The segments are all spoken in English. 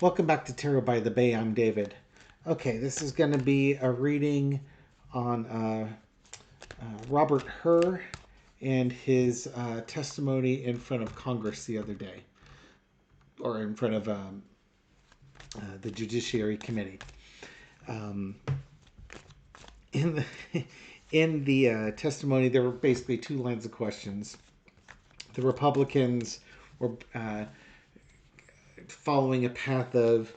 Welcome back to Tarot by the Bay. I'm David. Okay, this is going to be a reading on Robert Hur and his testimony in front of Congress the other day, or in front of the Judiciary Committee. Um, in the in the testimony, there were basically two lines of questions. The Republicans were following a path of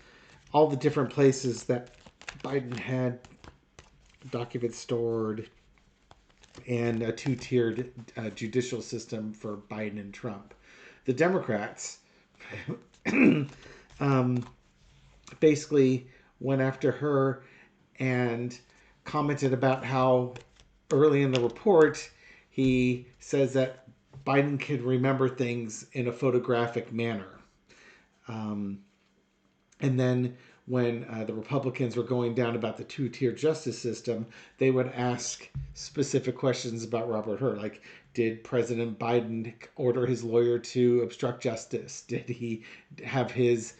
all the different places that Biden had documents stored and a two-tiered judicial system for Biden and Trump. The Democrats um, basically went after her and commented about how early in the report he says that Biden could remember things in a photographic manner. Um, and then when the Republicans were going down about the two-tier justice system, they would ask specific questions about Robert Hur, like, did President Biden order his lawyer to obstruct justice? Did he have his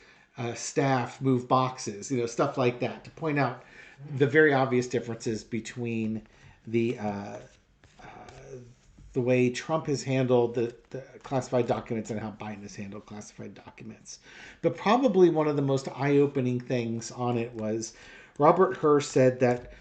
staff move boxes? Stuff like that, to point out the very obvious differences between the way Trump has handled the classified documents and how Biden has handled classified documents. But probably one of the most eye-opening things on it was Robert Hur said that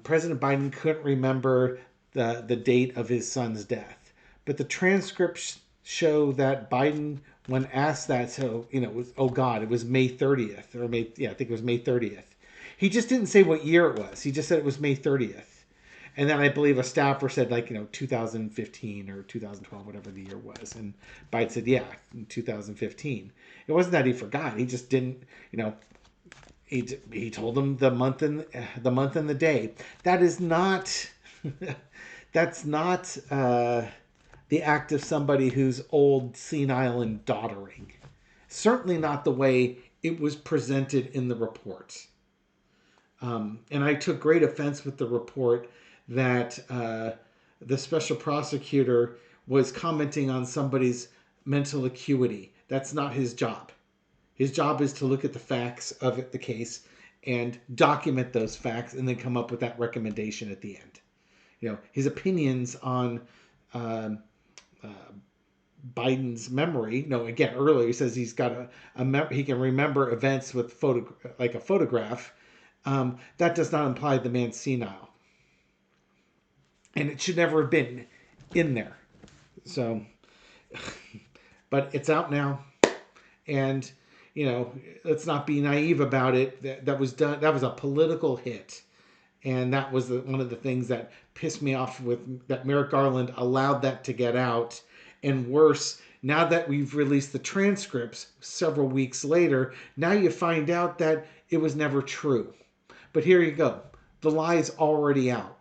President Biden couldn't remember the date of his son's death. But the transcripts show that Biden, when asked that, it was, oh God, it was May 30th, or May, yeah, I think it was May 30th. He just didn't say what year it was. He just said it was May 30th. And then I believe a staffer said 2015 or 2012, whatever the year was. And Biden said, yeah, in 2015. It wasn't that he forgot. He just didn't, he told them the month and the day. That is not, that's not the act of somebody who's old, senile, and doddering. Certainly not the way it was presented in the report. And I took great offense with the report that the special prosecutor was commenting on somebody's mental acuity. That's not his job. His job is to look at the facts of the case and document those facts and then come up with that recommendation at the end. His opinions on uh, Biden's memory. No, again, earlier he says he's got he can remember events with like a photograph. That does not imply the man's senile. And it should never have been in there. So, but it's out now. And, let's not be naive about it. That was done. That was a political hit. And that was one of the things that pissed me off with that Merrick Garland allowed that to get out. And worse, now that we've released the transcripts several weeks later, now you find out that it was never true. But here you go. The lie's already out.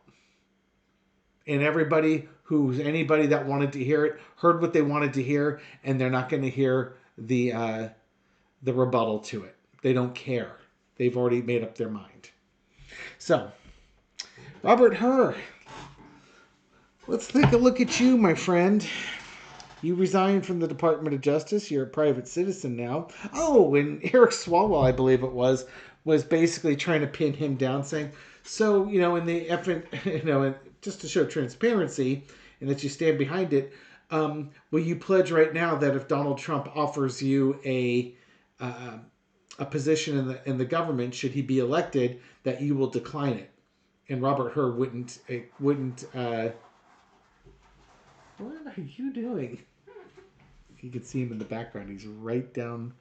And anybody that wanted to hear it heard what they wanted to hear, and they're not going to hear the rebuttal to it. They don't care. They've already made up their mind. So, Robert Hur, let's take a look at you, my friend. You resigned from the Department of Justice. You're a private citizen now. Oh, and Eric Swalwell, I believe it was basically trying to pin him down, saying, so, in the effort, just to show transparency and that you stand behind it, will you pledge right now that if Donald Trump offers you a position in the government, should he be elected, that you will decline it? And Robert Hur wouldn't. What are you doing? You can see him in the background. He's right down,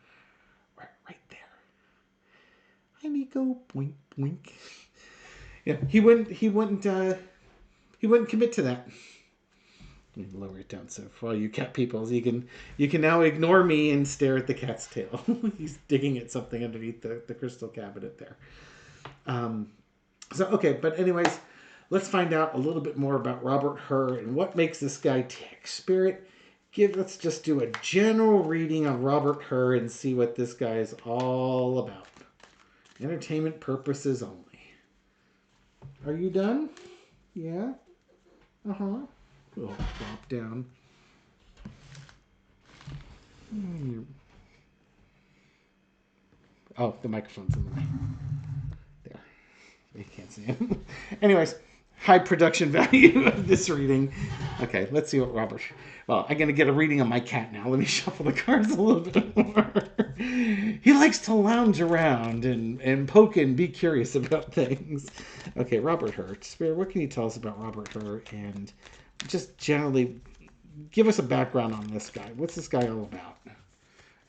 right there. Hi, Nico. Boink, boink. Yeah, he wouldn't commit to that. Let me lower it down so for all you cat people, you can now ignore me and stare at the cat's tail. He's digging at something underneath the crystal cabinet there. Okay, but anyways, let's find out a little bit more about Robert Hur and what makes this guy tick. Spirit, let's just do a general reading on Robert Hur and see what this guy is all about. Entertainment purposes only. Are you done? Yeah? Uh-huh. We'll drop down. Oh, the microphone's in the way. There. You can't see him. Anyways, high production value of this reading. Okay, let's see what Robert. Well, I'm going to get a reading on my cat now. Let me shuffle the cards a little bit more. He likes to lounge around and poke and be curious about things. Okay, Robert Hur. Spirit, what can you tell us about Robert Hur? And just generally give us a background on this guy. What's this guy all about?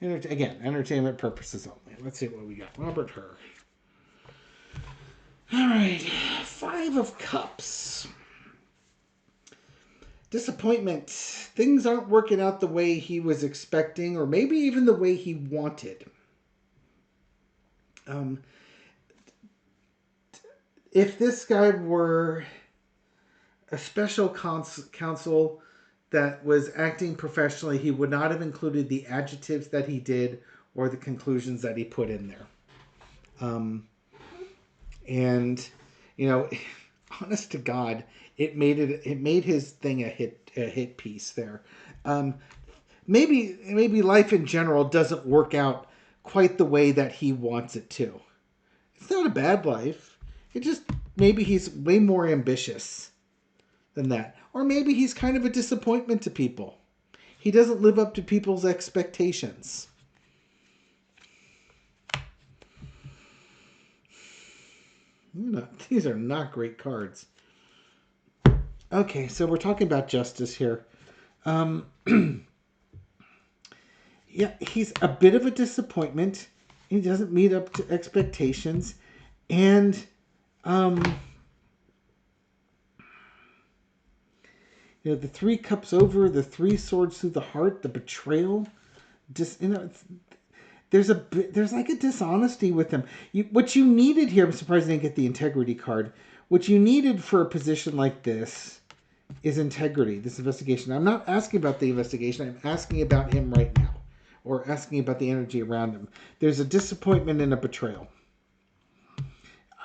Again, entertainment purposes only. Let's see what we got. Robert Hur. All right, 5 of Cups. Disappointment. Things aren't working out the way he was expecting, or maybe even the way he wanted. If this guy were a special counsel that was acting professionally, he would not have included the adjectives that he did or the conclusions that he put in there. And you know, honest to God, it made his thing a hit piece there. Maybe life in general doesn't work out quite the way that he wants it to. It's not a bad life. It just maybe he's way more ambitious than that. Or maybe he's kind of a disappointment to people. He doesn't live up to people's expectations. These are not great cards. Okay, so we're talking about justice here. Yeah, he's a bit of a disappointment. He doesn't meet up to expectations. And you know, the 3 cups over, the 3 swords through the heart, the betrayal. There's like a dishonesty with him. What you needed here, I'm surprised I didn't get the integrity card. What you needed for a position like this is integrity, this investigation. I'm not asking about the investigation. I'm asking about him right now, or asking about the energy around him. There's a disappointment and a betrayal.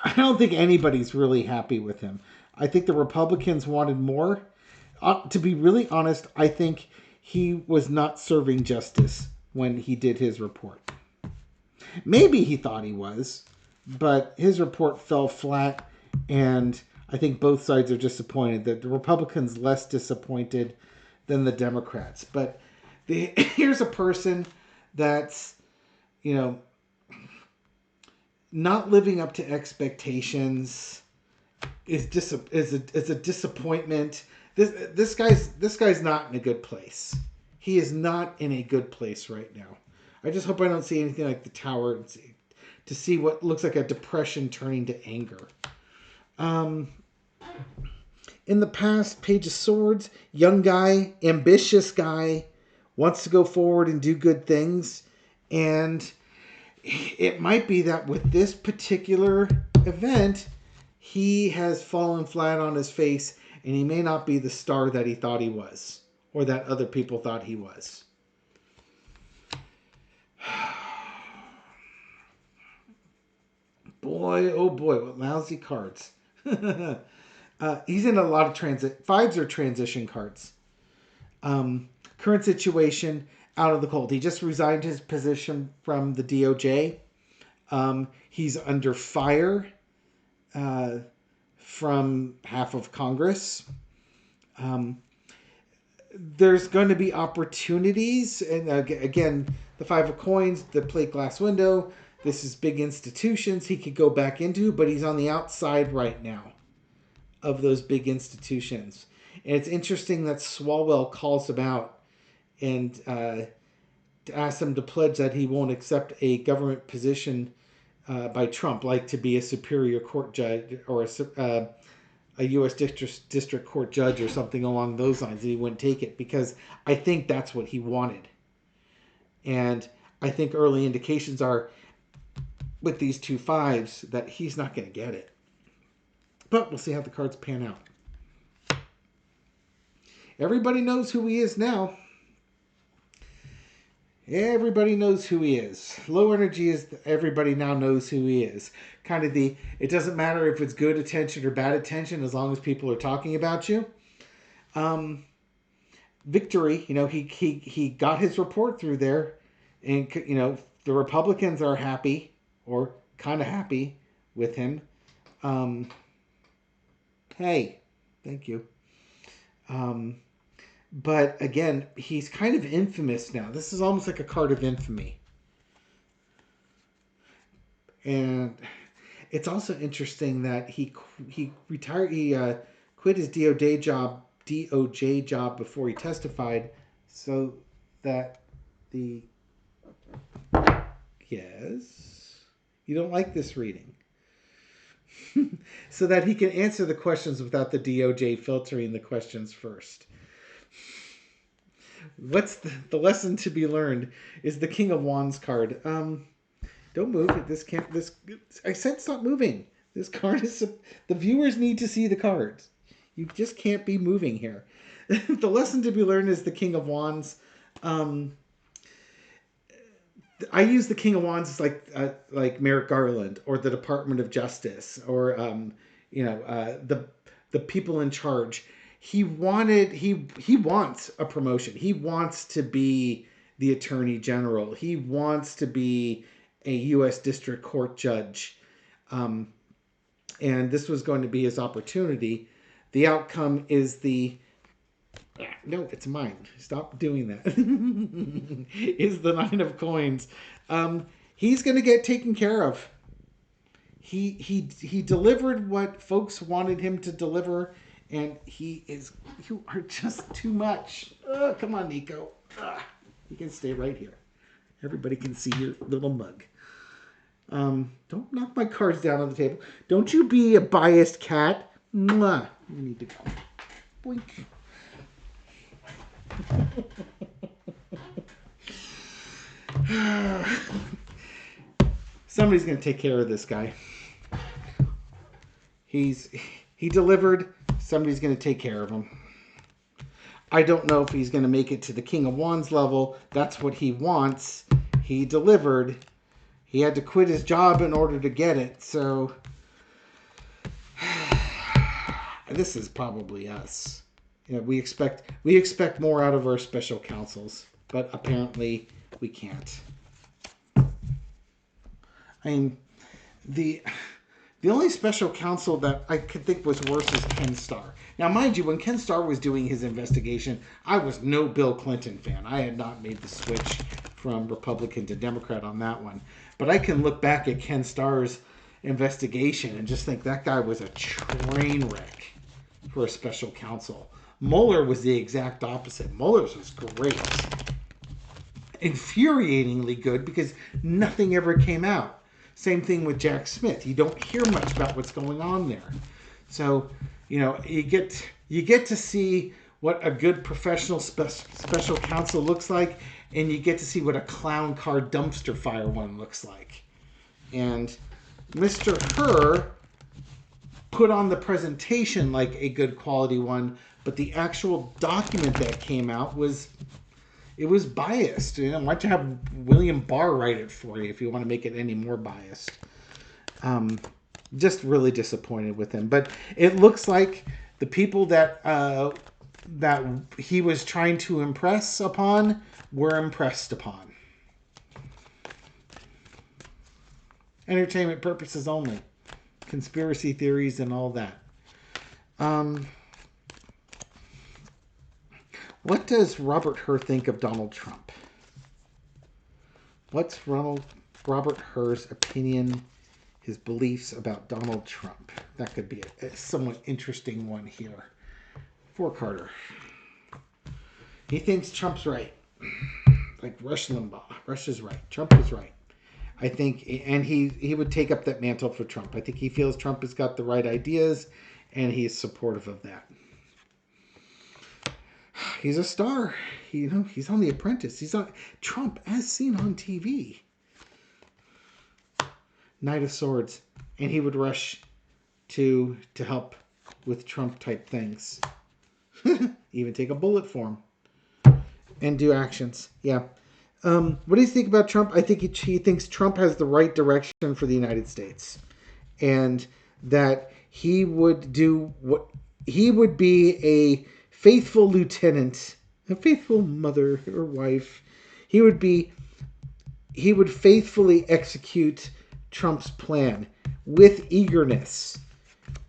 I don't think anybody's really happy with him. I think the Republicans wanted more. To be really honest, I think he was not serving justice when he did his report. Maybe he thought he was, but his report fell flat, and I think both sides are disappointed. That the Republicans less disappointed than the Democrats. But here's a person that's, you know, not living up to expectations. Is a disappointment. This guy's not in a good place. He is not in a good place right now. I just hope I don't see anything like the Tower to see what looks like a depression turning to anger. In the past, Page of Swords, young guy, ambitious guy, wants to go forward and do good things. And it might be that with this particular event, he has fallen flat on his face, and he may not be the star that he thought he was, or that other people thought he was. Boy, oh boy, what lousy cards. He's in a lot of transit. 5s are transition cards. Current situation, out of the cold. He just resigned his position from the DOJ. He's under fire from half of Congress. There's going to be opportunities. And again, the 5 of Coins, the plate glass window. This is big institutions he could go back into, but he's on the outside right now of those big institutions. And it's interesting that Swalwell calls him out and asks him to pledge that he won't accept a government position by Trump, like to be a superior court judge or a U.S. district court judge or something along those lines. He wouldn't take it because I think that's what he wanted. And I think early indications are with these 2 5s that he's not going to get it. But we'll see how the cards pan out. Everybody knows who he is now. Everybody knows who he is. Low energy is everybody now knows who he is. Kind of it doesn't matter if it's good attention or bad attention as long as people are talking about you. Victory, you know, he got his report through there, and you know the Republicans are happy or kind of happy with him. Um, hey, thank you. Um, but again, he's kind of infamous now. This is almost like a card of infamy. And it's also interesting that he retired. He quit his DOJ job before he testified, so that the yes, you don't like this reading, so that he can answer the questions without the DOJ filtering the questions first. What's the lesson to be learned? Is the King of Wands card. Don't move. This can't. This I said stop moving. This card is. The viewers need to see the cards. You just can't be moving here. The lesson to be learned is the King of Wands. I use the King of Wands as like Merrick Garland or the Department of Justice or the people in charge. He wants a promotion. He wants to be the Attorney General. He wants to be a U.S. District Court judge. And this was going to be his opportunity. The outcome is no, it's mine. Stop doing that. Is the Nine of Coins. He's going to get taken care of. He delivered what folks wanted him to deliver, and you are just too much. Come on, Nico. You can stay right here. Everybody can see your little mug. Don't knock my cards down on the table. Don't you be a biased cat. Mwah. You need to go. Boink. Somebody's going to take care of this guy. He delivered. Somebody's going to take care of him. I don't know if he's going to make it to the King of Wands level. That's what he wants. He delivered. He had to quit his job in order to get it. So this is probably us. You know, we expect more out of our special counsels, but apparently we can't. I mean, the only special counsel that I could think was worse is Ken Starr. Now, mind you, when Ken Starr was doing his investigation, I was no Bill Clinton fan. I had not made the switch from Republican to Democrat on that one. But I can look back at Ken Starr's investigation and just think that guy was a train wreck for a special counsel. Mueller was the exact opposite. Mueller's was great. Infuriatingly good because nothing ever came out. Same thing with Jack Smith. You don't hear much about what's going on there. So, you know, you get to see what a good professional special counsel looks like, and you get to see what a clown car dumpster fire one looks like. And Mr. Hur put on the presentation like a good quality one, but the actual document that came out was biased. You know, why don't you have William Barr write it for you if you want to make it any more biased? Just really disappointed with him. But it looks like the people that he was trying to impress upon were impressed upon. Entertainment purposes only. Conspiracy theories and all that. What does Robert Hur think of Donald Trump? What's Robert Hur's opinion, his beliefs about Donald Trump? That could be a somewhat interesting one here. For Carter. He thinks Trump's right. Like Rush Limbaugh. Rush is right. Trump is right. I think, and he would take up that mantle for Trump. I think he feels Trump has got the right ideas, and he is supportive of that. He's a star. He's on The Apprentice. He's on Trump as seen on TV. Knight of Swords. And he would rush to help with Trump type things. Even take a bullet for him. And do actions. Yeah. What do you think about Trump? I think he thinks Trump has the right direction for the United States. And that he would do what he would be a faithful lieutenant, a faithful mother or wife. He would faithfully execute Trump's plan with eagerness,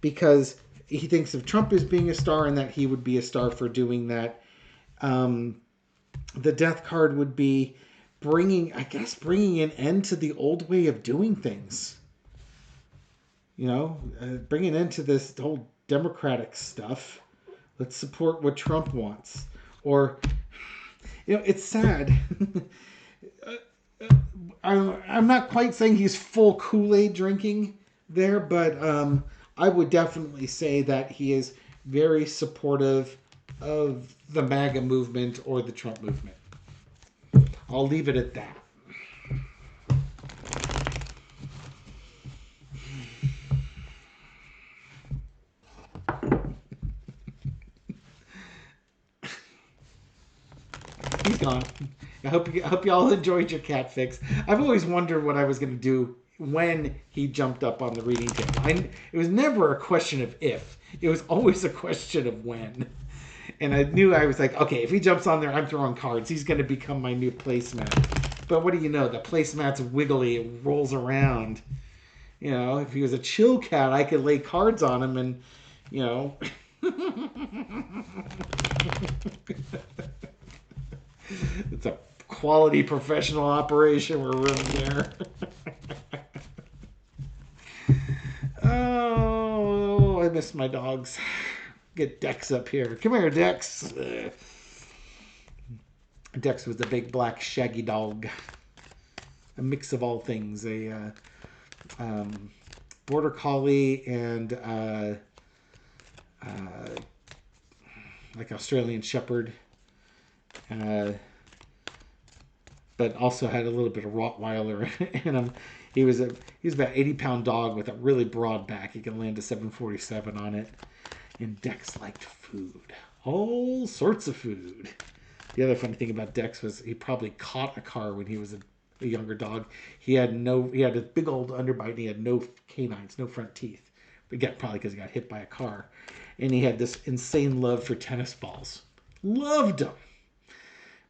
because he thinks of Trump as being a star and that he would be a star for doing that. The death card would be bringing an end to the old way of doing things. Bringing an end to this whole democratic stuff. Let's support what Trump wants. Or, it's sad. I'm not quite saying he's full Kool-Aid drinking there, but I would definitely say that he is very supportive of the MAGA movement or the Trump movement. I'll leave it at that. He's gone. I hope y'all enjoyed your cat fix. I've always wondered what I was going to do when he jumped up on the reading table. It was never a question of if. It was always a question of when. And I knew, I was like, okay, if he jumps on there, I'm throwing cards. He's going to become my new placemat. But what do you know? The placemat's wiggly. It rolls around. If he was a chill cat, I could lay cards on him and, It's a quality professional operation we're running here. Oh, I miss my dogs. Get Dex up here. Come here, Dex. Dex was a big black shaggy dog. A mix of all things. A border collie and like Australian shepherd. But also had a little bit of Rottweiler in him. He was about 80-pound dog with a really broad back. He could land a 747 on it. And Dex liked food. All sorts of food. The other funny thing about Dex was he probably caught a car when he was a younger dog. He had a big old underbite and he had no canines, no front teeth. Again, probably because he got hit by a car. And he had this insane love for tennis balls. Loved them.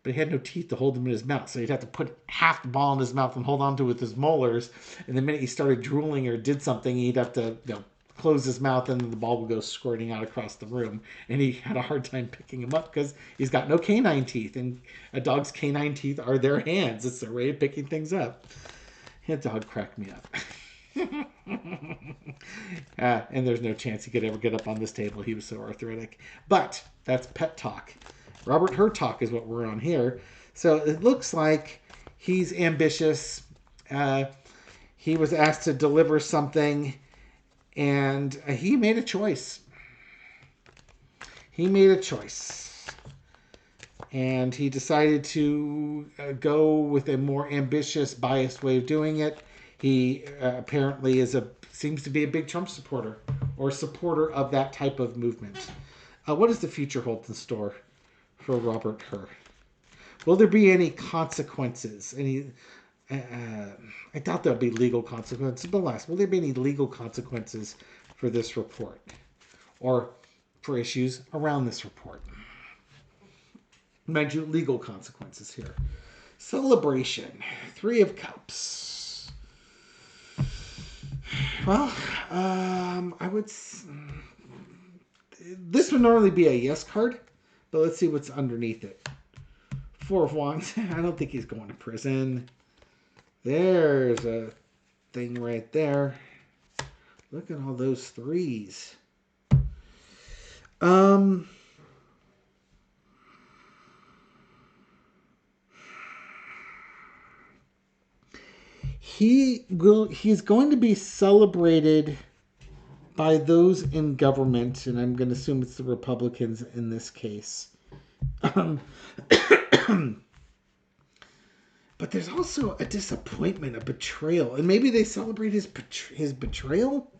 But he had no teeth to hold them in his mouth. So he'd have to put half the ball in his mouth and hold on to it with his molars. And the minute he started drooling or did something, he'd have to close his mouth and the ball would go squirting out across the room. And he had a hard time picking him up because he's got no canine teeth. And a dog's canine teeth are their hands. It's their way of picking things up. That dog cracked me up. And there's no chance he could ever get up on this table. He was so arthritic. But that's pet talk. Robert Hur talk is what we're on here. So it looks like he's ambitious. He was asked to deliver something, and he made a choice. And he decided to go with a more ambitious, biased way of doing it. He apparently seems to be a big Trump supporter or supporter of that type of movement. What does the future hold in store for Robert Hur? Will there be any consequences? I doubt there'll be legal consequences, but will there be any legal consequences for this report or for issues around this report? Mind you, legal consequences here. Celebration. 3 of Cups. Well, I would... This would normally be a yes card, but let's see what's underneath it. 4 of Wands. I don't think he's going to prison. There's a thing right there. Look at all those 3s. He's going to be celebrated by those in government, and I'm going to assume it's the Republicans in this case. But there's also a disappointment, a betrayal, and maybe they celebrate his betrayal.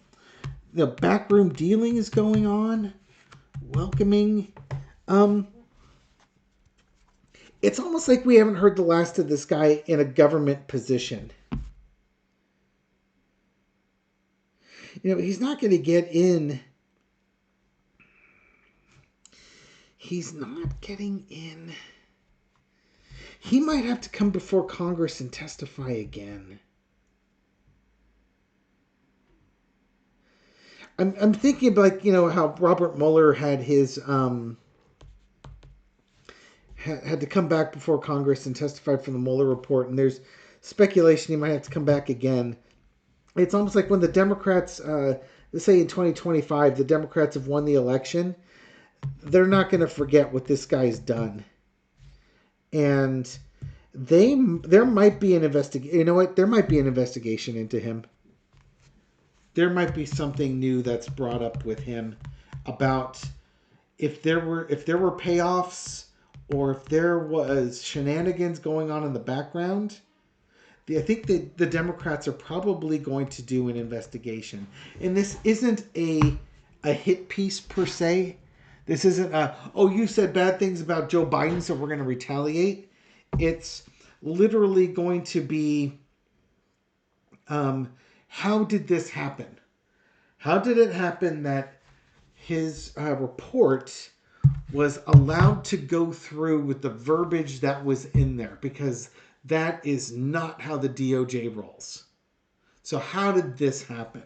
The backroom dealing is going on, welcoming. It's almost like we haven't heard the last of this guy in a government position. He's not going to get in. He's not getting in. He might have to come before Congress and testify again. I'm thinking about, like, how Robert Mueller had his had to come back before Congress and testify for the Mueller report, and there's speculation he might have to come back again. It's almost like when the Democrats, let's say in 2025, the Democrats have won the election, they're not going to forget what this guy's done, and there might be an investigation. You know what? There might be an investigation into him. There might be something new that's brought up with him about if there were payoffs, or if there was shenanigans going on in the background. I think the Democrats are probably going to do an investigation, and this isn't a hit piece per se. This isn't oh, you said bad things about Joe Biden, so we're going to retaliate. It's literally going to be, how did this happen? How did it happen that his report was allowed to go through with the verbiage that was in there? Because that is not how the DOJ rolls. So how did this happen?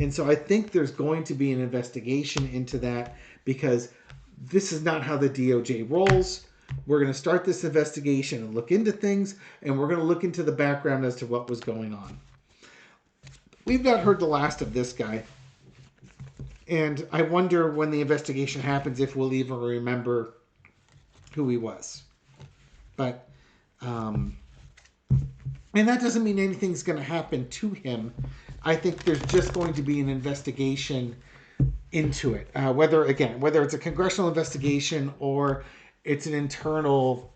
And so I think there's going to be an investigation into that, because this is not how the DOJ rolls. We're going to start this investigation and look into things, and we're going to look into the background as to what was going on. We've not heard the last of this guy. And I wonder when the investigation happens if we'll even remember who he was. But, and that doesn't mean anything's going to happen to him. I think there's just going to be an investigation into it. Whether it's a congressional investigation or it's an internal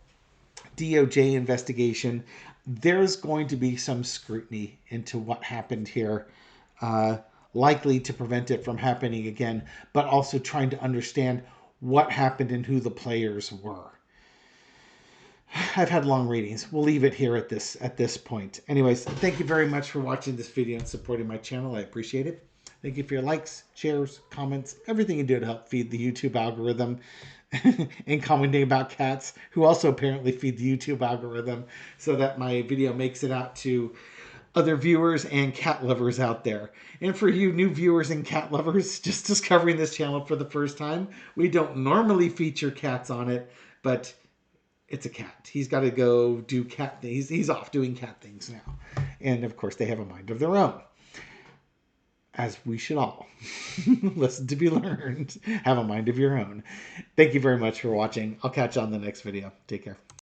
DOJ investigation, there's going to be some scrutiny into what happened here. Likely to prevent it from happening again, but also trying to understand what happened and who the players were. I've had long readings. We'll leave it here at this point. Anyways, thank you very much for watching this video and supporting my channel. I appreciate it. Thank you for your likes, shares, comments, everything you do to help feed the YouTube algorithm, and commenting about cats, who also apparently feed the YouTube algorithm, so that my video makes it out to other viewers and cat lovers out there. And for you new viewers and cat lovers just discovering this channel for the first time, we don't normally feature cats on it, but it's a cat. He's got to go do cat things. He's off doing cat things now. And of course, they have a mind of their own, as we should all. Listen to be learned. Have a mind of your own. Thank you very much for watching. I'll catch you on the next video. Take care.